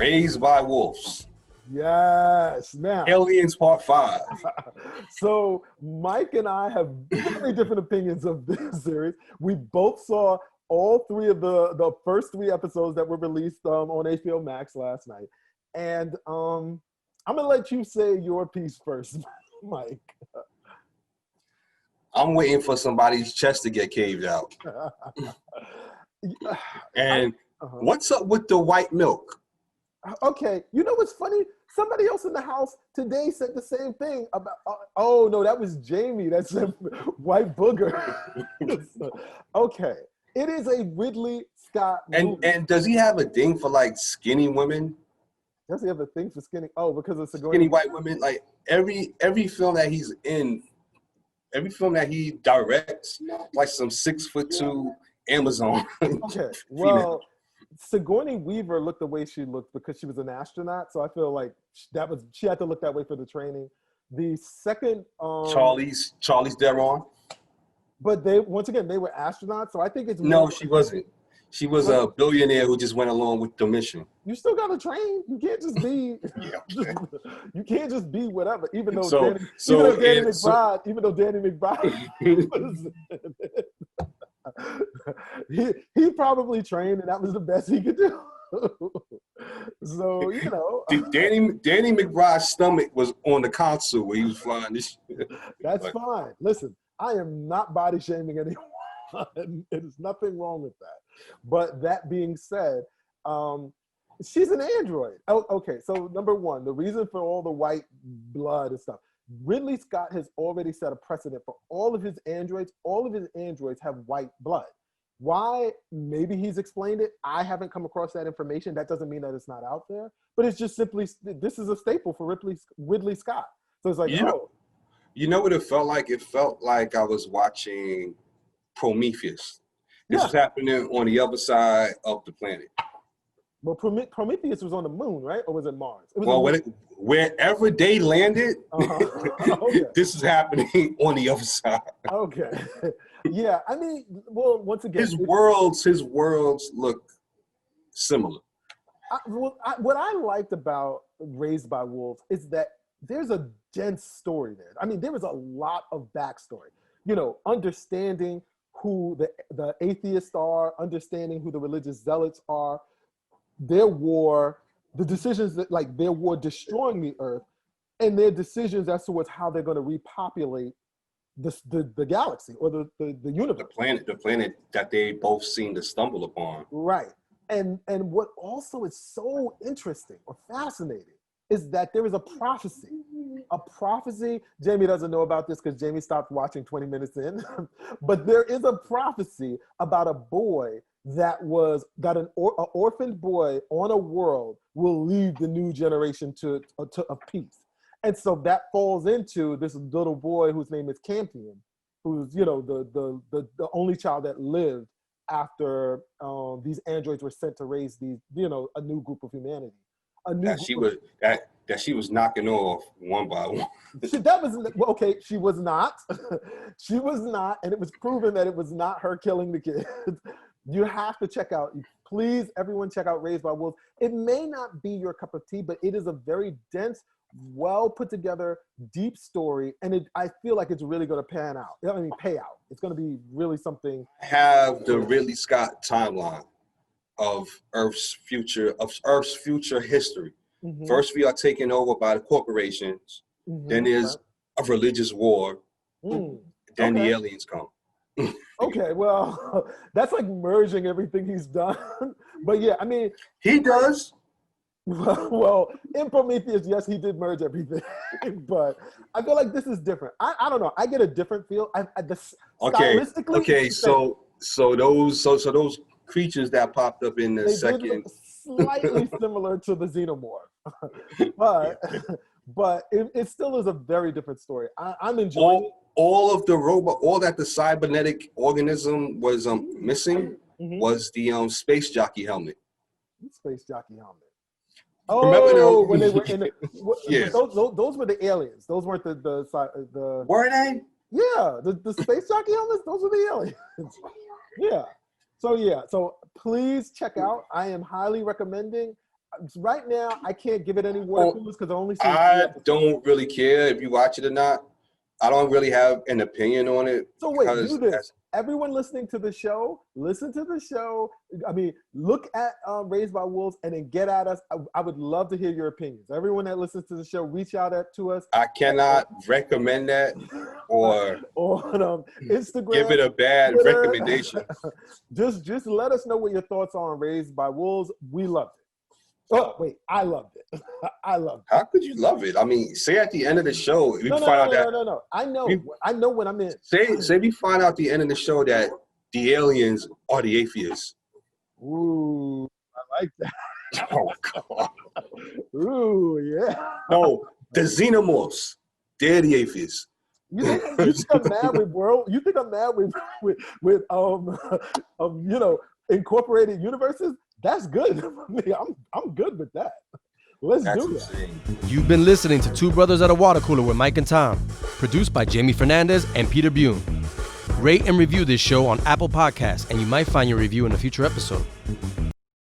Raised by Wolves. Yes. Now, Aliens Part 5. so Mike and I have very different opinions of this series. We both saw all three of the first three episodes that were released on HBO Max last night. And I'm going to let you say your piece first, Mike. I'm waiting for somebody's chest to get caved out. And what's up with the white milk? Okay, you know what's funny? Somebody else in the house today said the same thing about. Oh no, that was Jamie. That said white booger. Okay, it is a Ridley Scott movie. And does he have a thing for like skinny women? Does he have a thing for skinny? Oh, because of skinny white women. Like every film that he's in, every film that he directs, like some 6'2" Amazon. Okay, well. Sigourney Weaver looked the way she looked because she was an astronaut, so I feel like she had to look that way for the training. The second Charlize Theron. But they were astronauts, so I think it's no, she wasn't. She was a billionaire who just went along with the mission. You still got to train. You can't just be. You can't just be whatever. Even though Danny McBride. He probably trained, and that was the best he could do. So Danny McBride's stomach was on the console where he was flying this shit. That's fine. Listen, I am not body shaming anyone. There's nothing wrong with that. But that being said, she's an android. Oh, okay, so number one, the reason for all the white blood and stuff. Ridley Scott has already set a precedent for all of his androids. All of his androids have white blood. Why? Maybe he's explained it. I haven't come across that information. That doesn't mean that it's not out there. But it's just simply, this is a staple for Ridley Scott. So it's like, You know what it felt like? It felt like I was watching Prometheus. This was happening on the other side of the planet. Well, Prometheus was on the moon, right? Or was it Mars? It was wherever they landed, okay. This is happening on the other side. Okay. Yeah, I mean, well, once again. His worlds look similar. What I liked about Raised by Wolves is that there's a dense story there. I mean, there was a lot of backstory. You know, understanding who the atheists are, understanding who the religious zealots are, their war, the decisions that, like, their war destroying the earth, and their decisions as to how they're going to repopulate the galaxy or the universe. The planet that they both seem to stumble upon. Right. And what also is so interesting or fascinating is that there is a prophecy. A prophecy, Jamie doesn't know about this because Jamie stopped watching 20 minutes in, but there is a prophecy about a boy that an orphaned boy on a world will lead the new generation to peace. And so that falls into this little boy whose name is Campion, who's, the only child that lived after these androids were sent to raise these, a new group of humanity. That she was knocking off one by one. She was not. She was not, and it was proven that it was not her killing the kids. You have to check out, please, everyone check out Raised by Wolves. It may not be your cup of tea, but it is a very dense, well put together, deep story, and I feel like it's really going to pay out. It's going to be really something. Have the Ridley Scott timeline of Earth's future history. Mm-hmm. First, we are taken over by the corporations. Mm-hmm. Then there's a religious war. Then the aliens come. Okay, well, that's like merging everything he's done. But yeah, I mean, he does. Well, in Prometheus, yes, he did merge everything, but I feel like this is different. I don't know. I get a different feel. Stylistically. Okay, so those creatures that popped up in the second, slightly similar to the xenomorph, but it still is a very different story. I'm enjoying all of the robot, all that the cybernetic organism was missing was the space jockey helmet. Space jockey helmet. Oh, when they were in those were the aliens. Those weren't the Were they? Yeah, the space jockey helmets. Those were the aliens. Yeah. So please check out. I am highly recommending. Right now, I can't give it any water coolers because I only see. I don't really care if you watch it or not. I don't really have an opinion on it. So wait, do this. Everyone listening to the show, listen to the show. I mean, look at Raised by Wolves and then get at us. I would love to hear your opinions. Everyone that listens to the show, reach out to us. I cannot recommend that or on Instagram. Give it a bad Twitter. Recommendation. Just let us know what your thoughts are on Raised by Wolves. We loved it. Oh, wait, I loved it. I loved it. How could you love it? I mean, say at the end of the show, No. I know when I'm in. Say we find out at the end of the show that the aliens are the atheists. Ooh, I like that. Oh, God. Ooh, yeah. No, the xenomorphs, they're the atheists. You think I'm mad with world? You think I'm mad with incorporated universes? That's good for me. I'm good with that. Let's do it. You've been listening to Two Brothers at a Water Cooler with Mike and Tom, produced by Jamie Fernandez and Peter Bune. Rate and review this show on Apple Podcasts, and you might find your review in a future episode.